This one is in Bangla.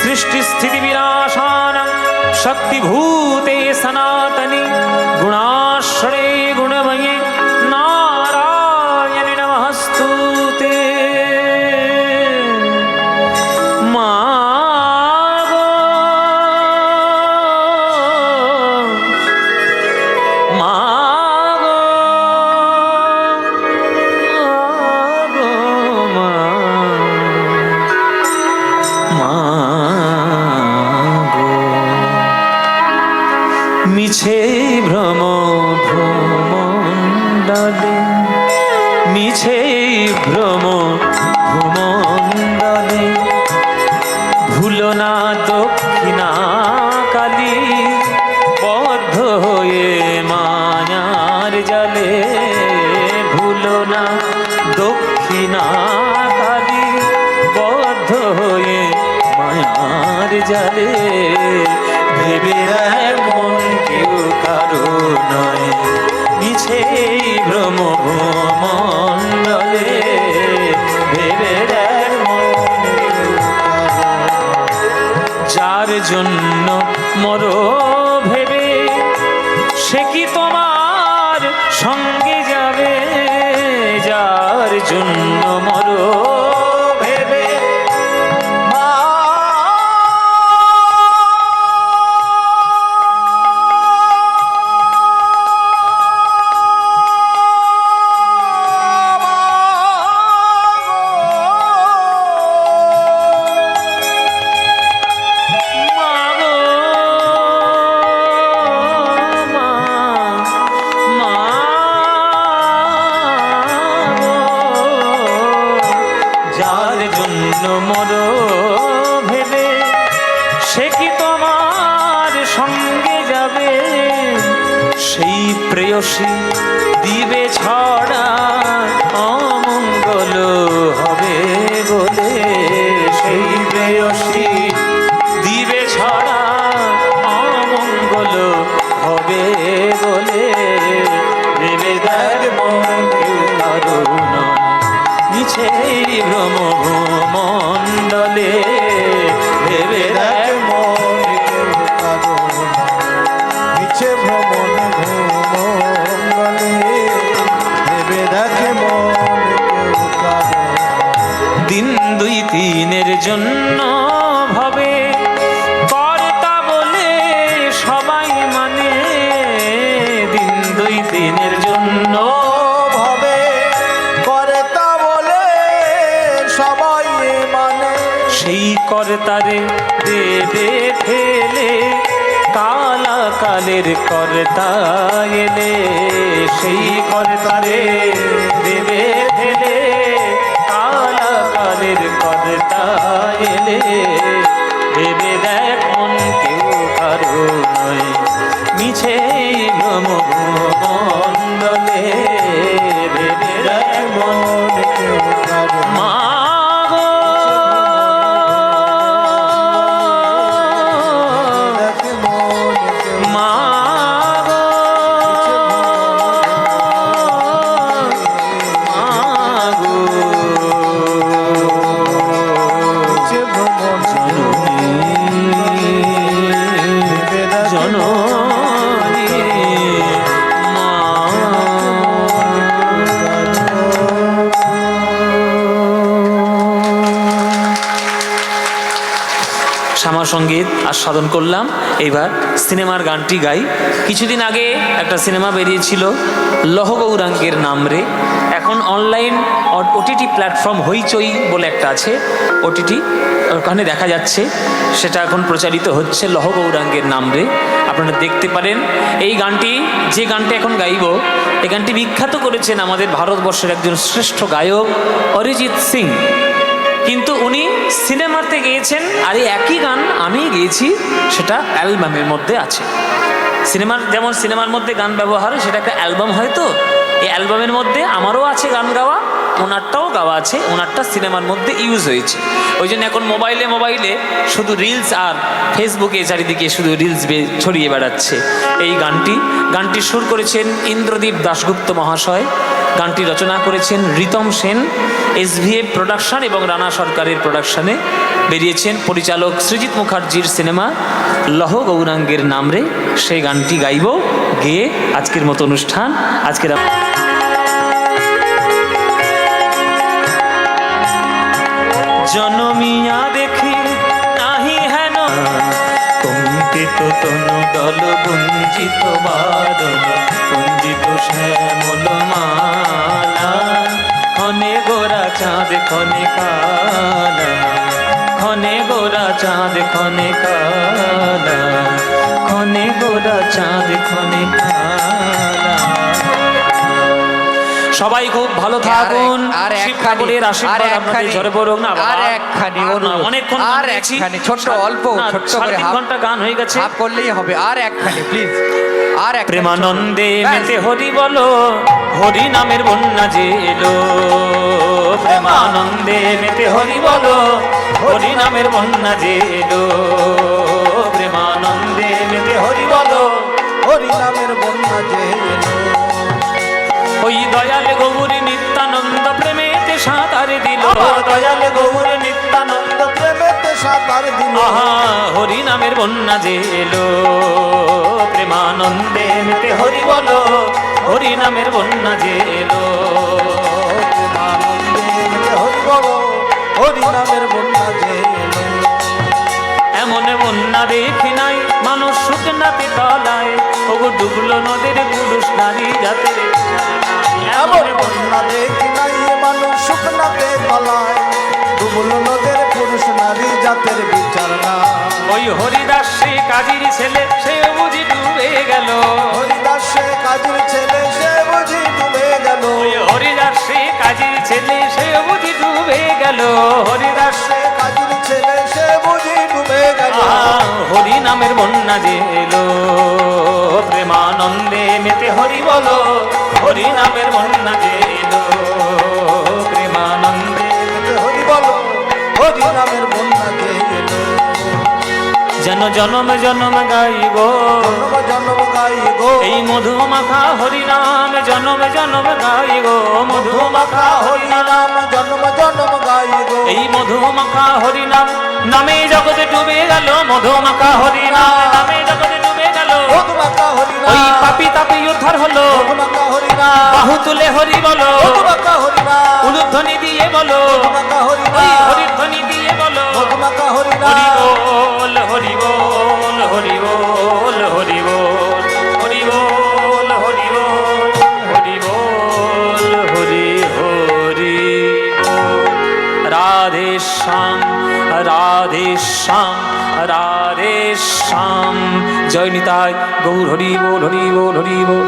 सृष्टिस्थितिविनाशानां शक्तिभूते सनातने गुणाश्रये गुणमये नारायणि नमस्तुते। মিছে ভ্রম ভ্রমণ্ডলে মিছে ভ্রম ভ্রমণ্ডলে ভুলো না দক্ষিণা কালী বদ্ধ হয়ে মায়ার জালে। ভুলো না দক্ষিণা কালী বদ্ধ হয়ে মায়ার জালে। ভেবে মন কেউ কারো নয় মিছে ভ্রম ভ্রমণ্ডলে। ভেবে মন যার জন্য মরো ভেবে সে কি তোমার সঙ্গে যাবে। যার জন্য মরো ভেবে মরো ভেবে সে কি তোমার সঙ্গে যাবে। সেই প্রেয়সী দিবে ছড়া অমঙ্গল হবে বলে। সেই প্রেয়সী দিবে ছড়া অমঙ্গল হবে বলে। ভেবে দেখ মন কেউ কারো নয় মিছে ভ্রম ভ্রমণ্ডলে। ভেবে দেখ মন কেউ কারো মিছে ভ্রমণ ভ্রমণ্ডলে। ভেবে দেখ মন কেউ কারো দিন দুই তিনের জন্য ভাবে কর্তা বলে সবাই মানে। দিন দুই দিনের জন্য ভাবে কর্তা বলে সবাই মানে। সেই কর্তারে দেবে ফেলে কালা কালের কর্তা এলে। সেই কর্তারে দেবে ফেলে কালা কালের কর্তা এলে। ভেবে দেখ মন কেউ কারো নয় মিছে ভ্রম ভ্রমণ্ডলে। ভেবে দেখ মন কেউ কারো মা শ্যামা সঙ্গীত আস্বাদন করলাম। এইবার সিনেমার গানটি গাই। কিছুদিন আগে একটা সিনেমা বেরিয়েছিল লহ গৌরাঙ্গের নাম রে। এখন অনলাইন ওটিটি প্ল্যাটফর্ম হইচই বলে একটা আছে, ওটিটি ওখানে দেখা যাচ্ছে। সেটা এখন প্রচারিত হচ্ছে লহ গৌরাঙ্গের নাম রে, আপনারা দেখতে পারেন। এই গানটি যে গানটি এখন গাইব, এই গানটি বিখ্যাত করেছেন আমাদের ভারতবর্ষের একজন শ্রেষ্ঠ গায়ক অরিজিৎ সিং। কিন্তু উনি সিনেমাতে গেয়েছেন, আর এই একই গান আমি গেয়েছি, সেটা অ্যালবামের মধ্যে আছে। যেমন সিনেমার মধ্যে গান ব্যবহার, সেটা একটা অ্যালবাম হয়তো, এই অ্যালবামের মধ্যে আমারও আছে গান গাওয়া, ওনারটাও গাওয়া আছে, ওনারটা সিনেমার মধ্যে ইউজ হয়েছে। ওই জন্য এখন মোবাইলে শুধু রিলস আর ফেসবুকে চারিদিকে শুধু রিলস ছড়িয়ে বেড়াচ্ছে এই গানটি সুর করেছেন ইন্দ্রদীপ দাশগুপ্ত মহাশয়, গানটি রচনা করেছেন রিতম সেন, SVF প্রোডাকশন এবং রানা সরকারের প্রোডাকশনে বেরিয়েছেন। পরিচালক সৃজিত মুখার্জির সিনেমা লহ গৌরাঙ্গের নামরে। সেই গানটি গাইব, গেয়ে আজকের মতো অনুষ্ঠান আজকের জনমিয়া দেখি নাহি হেন কম্পিত তনু দল গুঞ্জিত বাদল কুঞ্জিত শ্যামল মালা ক্ষণে গোরা চাঁদ ক্ষণে কালা ক্ষণে গোরা চাঁদ ক্ষণে কালা ক্ষণে গোরা চাঁদ ক্ষণে কালা। সবাই খুব ভালো থাকুন, শিব ঠাকুরের আশীর্বাদ আপনাদের ঝরে পড়ুক। না আর একখানি অনেকক্ষণ আর একখানি ছোট্ট অল্প ছোট্ট করে 3 ঘন্টা গান হয়ে গেছে, হাফ করলেই হবে। আর একখানি প্লিজ, আর এক প্রেমানন্দে মেতে হরি বলো, হরি নামের বন্যা যে এলো। প্রেমানন্দে মেতে হরি বলো, হরি নামের বন্যা যে এলো। প্রেমানন্দে মেতে হরি বলো, হরি নামের বন্যা যে এলো। ওই দয়াল গৌর নিত্যানন্দ প্রেমেতে সাঁতার দিল। দয়াল গৌর নিত্যানন্দ প্রেমেতে সাঁতার দিল। আহা হরি নামের বন্যা যে এলো। প্রেমানন্দে মেতে হরি বলো, হরি নামের বন্যা যে এলো। প্রেমানন্দে মেতে হরি বলো, হরি নামের বন্যা যে এলো। এমন বন্যা দেখি নাই মানুষ শুকনাতে তলায়, ওগো ডুবলো নদের পুরুষ নারী জাতের। এমন বন্যা দেখি নাই মানুষ শুকনাতে তলায়, ডুবল নদের পুরুষ নারী জাতের বিচার না। ওই হরিদাস সে কাজীর ছেলে, সে বুঝি ডুবে গেল। হরিদাস সে কাজীর ছেলে, সে বুঝি ডুবে গেল। ওই হরিদাস সে কাজীর ছেলে, সে বুঝি ডুবে গেল। হরিদাস সে কাজীর ছেলে, সে বুঝি ডুবে গেল। হরি নামের বন্যা যে এলো। প্রেমানন্দে মেতে হরি বলো, হরি নামের বন্যা যে এলো। প্রেমানন্দে মেতে হরি বলো, হরি নামের বন্যা যে এলো। যেন জনম জনম গাইব, জনম জনম গাই গো এই মধু মাখা হরি নাম। জনম জনম গাইব মধু মাখা হরি নাম। নাম জনম জনম গাই গো। এই মধু মাখা হরি নাম নামে জগতে ডুবে গেল। মধু মাখা হরি নাম নামে জগতে ডুবে গেল। মধুমাখা হরি নাম, ওই পাপি তাপি উদ্ধার হলো। মধুমাখা হরি নাম, বাহু তুলে হরি বলো, মধুমাখা হরি নাম, উলুধ্বনি দিয়ে বলো, মধুমাখা হরি ওই নাম, হরির ধ্বনি দিয়ে বলো। মধুমাখা হরি হরি নাম। বল হরি বল হরি বল হরি বল হরি বল হরি বল হরি বল হরি হরি বল। রাধে শ্যাম রাধে শ্যাম রাধে শ্যাম। জয় নিতাই গৌর হরি বল হরি বল হরি বল।